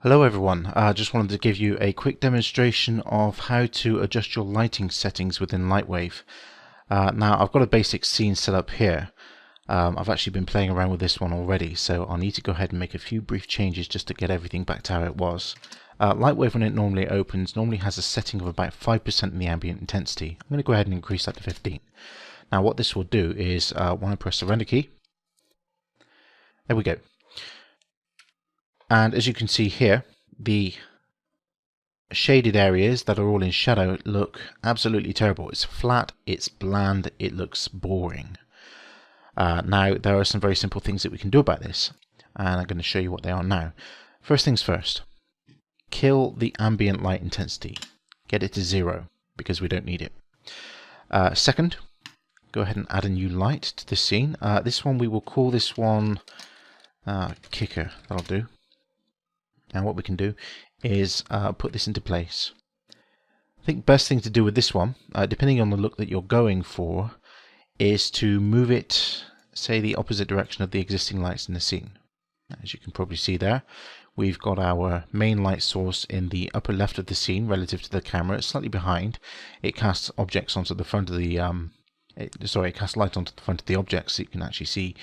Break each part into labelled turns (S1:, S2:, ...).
S1: Hello everyone, I just wanted to give you a quick demonstration of how to adjust your lighting settings within Lightwave. Now I've got a basic scene set up here. I've actually been playing around with this one already, so I'll need to go ahead and make a few brief changes just to get everything back to how it was. Lightwave, when it normally opens, normally has a setting of about 5% in the ambient intensity. I'm going to go ahead and increase that to 15. Now what this will do is, when I press the render key, there we go. And as you can see here, the shaded areas that are all in shadow look absolutely terrible. It's flat, it's bland, it looks boring. Now, there are some very simple things that we can do about this, and I'm going to show you what they are now. First things first, kill the ambient light intensity. Get it to 0, because we don't need it. Second, go ahead and add a new light to the scene. This one, we will call this one Kicker. That'll do. And what we can do is put this into place. I think best thing to do with this one, depending on the look that you're going for, is to move it, say, the opposite direction of the existing lights in the scene. As you can probably see there, we've got our main light source in the upper left of the scene relative to the camera. It's slightly behind. It casts objects onto the front of the it casts light onto the front of the objects, so you can actually see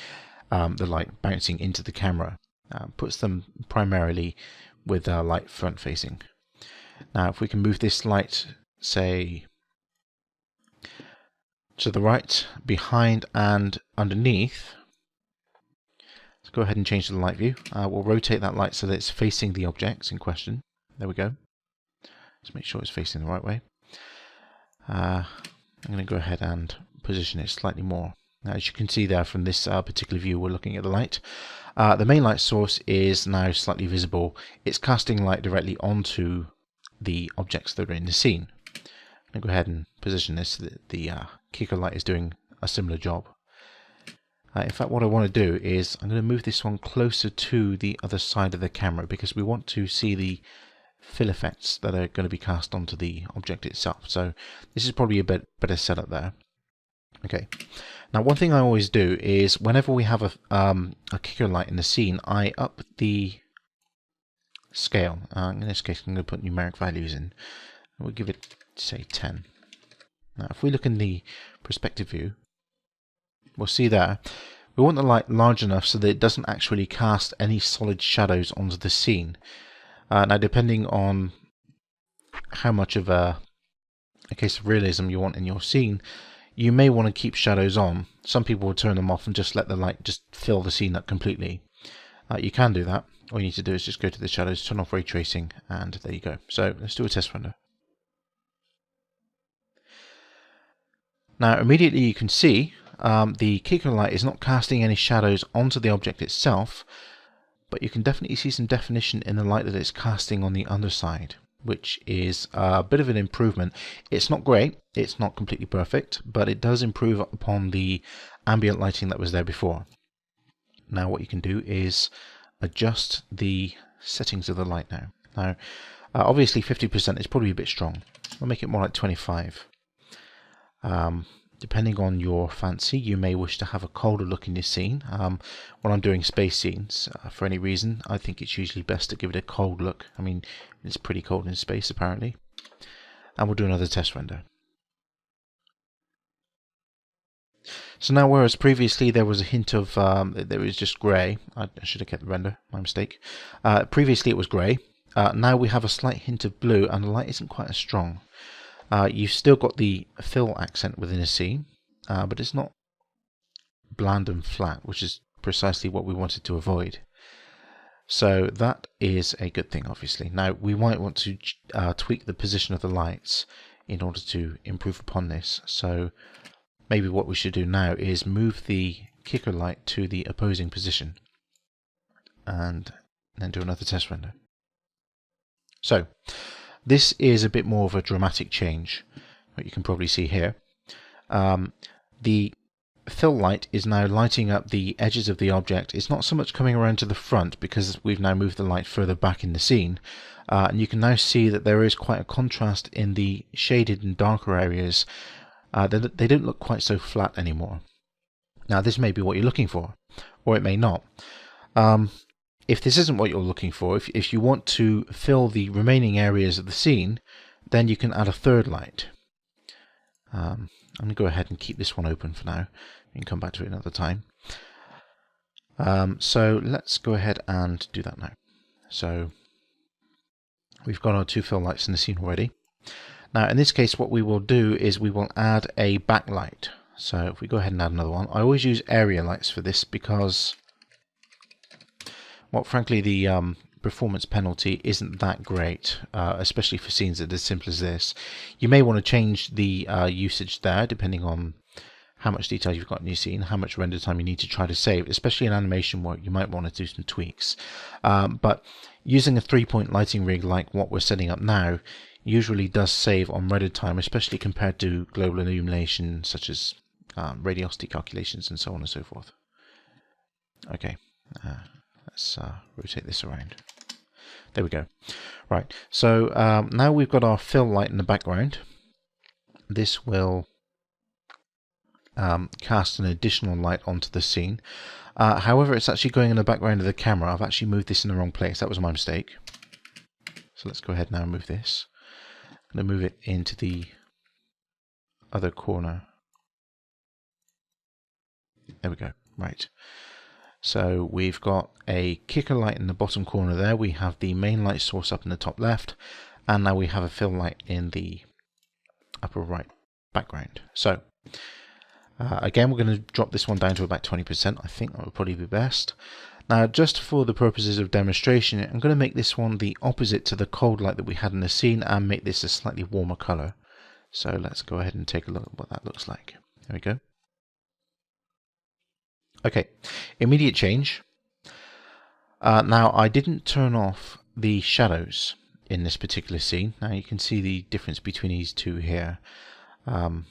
S1: the light bouncing into the camera. Puts them primarily with light front facing. Now if we can move this light, say, to the right, behind and underneath, let's go ahead and change to the light view. We'll rotate that light so that it's facing the objects in question. There we go. Let's make sure it's facing the right way. I'm going to go ahead and position it slightly more. Now, as you can see there from this particular view, we're looking at the light. The main light source is now slightly visible. It's casting light directly onto the objects that are in the scene. I'm going to go ahead and position this so that the kicker light is doing a similar job. In fact, what I want to do is I'm going to move this one closer to the other side of the camera because we want to see the fill effects that are going to be cast onto the object itself. So this is probably a bit better setup there. Okay. Now, one thing I always do is whenever we have a kicker light in the scene, I up the scale. In this case, I'm going to put numeric values in. We'll give it, say, 10. Now, if we look in the perspective view, we'll see there, we want the light large enough so that it doesn't actually cast any solid shadows onto the scene. Now, depending on how much of a case of realism you want in your scene, you may want to keep shadows on. Some people will turn them off and just let the light just fill the scene up completely. You can do that. All you need to do is just go to the shadows, turn off ray tracing, and there you go. So let's do a test render. Now immediately you can see the kicker light is not casting any shadows onto the object itself, but you can definitely see some definition in the light that it's casting on the underside, which is a bit of an improvement. It's not great, it's not completely perfect, but it does improve upon the ambient lighting that was there before. Now what you can do is adjust the settings of the light now. Now obviously 50% is probably a bit strong. We'll make it more like 25. Depending on your fancy, you may wish to have a colder look in your scene. When I'm doing space scenes, for any reason, I think it's usually best to give it a cold look. I mean, it's pretty cold in space apparently. And we'll do another test render. So now, whereas previously there was a hint of, there was just grey, I should have kept the render, my mistake. Previously it was grey, now we have a slight hint of blue and the light isn't quite as strong. You've still got the fill accent within a scene, but it's not bland and flat, which is precisely what we wanted to avoid. So that is a good thing, obviously. Now we might want to tweak the position of the lights in order to improve upon this. So maybe what we should do now is move the kicker light to the opposing position and then do another test render. So this is a bit more of a dramatic change, what you can probably see here. The fill light is now lighting up the edges of the object. It's not so much coming around to the front because we've now moved the light further back in the scene. And you can now see that there is quite a contrast in the shaded and darker areas. They don't look quite so flat anymore. Now this may be what you're looking for, or it may not. if this isn't what you're looking for, if you want to fill the remaining areas of the scene, then you can add a third light. I'm going to go ahead and keep this one open for now. We can come back to it another time. So let's go ahead and do that now. So we've got our 2 fill lights in the scene already. Now in this case what we will do is we will add a backlight. So if we go ahead and add another one, I always use area lights for this because, well, frankly the performance penalty isn't that great, especially for scenes that are as simple as this. You may want to change the usage there depending on how much detail you've got in your scene, how much render time you need to try to save, especially in animation work. You might want to do some tweaks. But using a 3-point lighting rig like what we're setting up now usually does save on render time, especially compared to global illumination such as radiosity calculations and so on and so forth. Okay, let's rotate this around. There we go. Right, so now we've got our fill light in the background. This will cast an additional light onto the scene. However, it's actually going in the background of the camera. I've actually moved this in the wrong place. That was my mistake. So let's go ahead now and move this. I'm going to move it into the other corner. There we go. Right. So we've got a kicker light in the bottom corner there. We have the main light source up in the top left. And now we have a fill light in the upper right background. So again, we're going to drop this one down to about 20%. I think that would probably be best. Now, just for the purposes of demonstration, I'm going to make this one the opposite to the cold light that we had in the scene and make this a slightly warmer color. So let's go ahead and take a look at what that looks like. There we go. Okay, immediate change. Now, I didn't turn off the shadows in this particular scene. Now, you can see the difference between these two here. And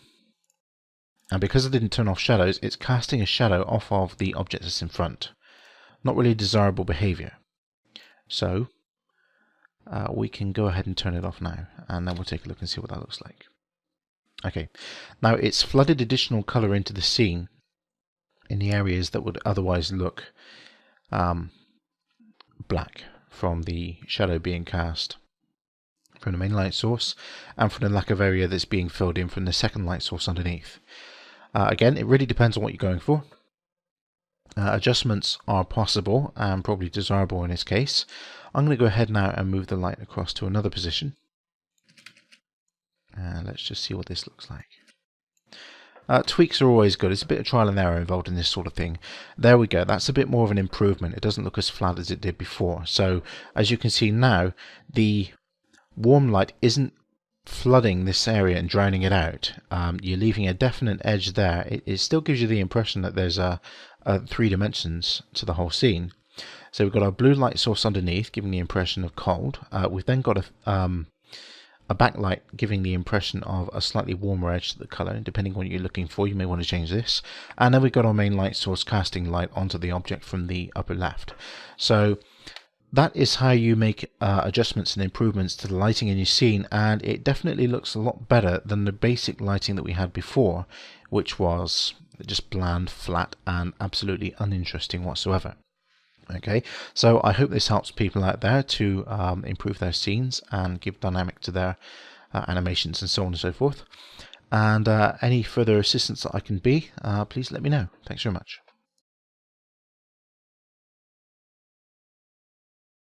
S1: because I didn't turn off shadows, it's casting a shadow off of the object that's in front. Not really desirable behavior. So we can go ahead and turn it off now, and then we'll take a look and see what that looks like. Okay, now it's flooded additional color into the scene in the areas that would otherwise look black from the shadow being cast from the main light source and from the lack of area that's being filled in from the second light source underneath. Again, it really depends on what you're going for. Adjustments are possible and probably desirable in this case. I'm going to go ahead now and move the light across to another position. Let's just see what this looks like. Tweaks are always good. It's a bit of trial and error involved in this sort of thing. There we go. That's a bit more of an improvement. It doesn't look as flat as it did before. So as you can see now, the warm light isn't flooding this area and drowning it out. You're leaving a definite edge there. It still gives you the impression that there's a 3 dimensions to the whole scene. So we've got our blue light source underneath, giving the impression of cold. We've then got a backlight giving the impression of a slightly warmer edge to the color. Depending on what you're looking for, you may want to change this. And then we've got our main light source casting light onto the object from the upper left. So that is how you make adjustments and improvements to the lighting in your scene, and it definitely looks a lot better than the basic lighting that we had before, which was just bland, flat, and absolutely uninteresting whatsoever. Okay, so I hope this helps people out there to improve their scenes and give dynamic to their animations and so on and so forth. And any further assistance that I can be, please let me know. Thanks very much.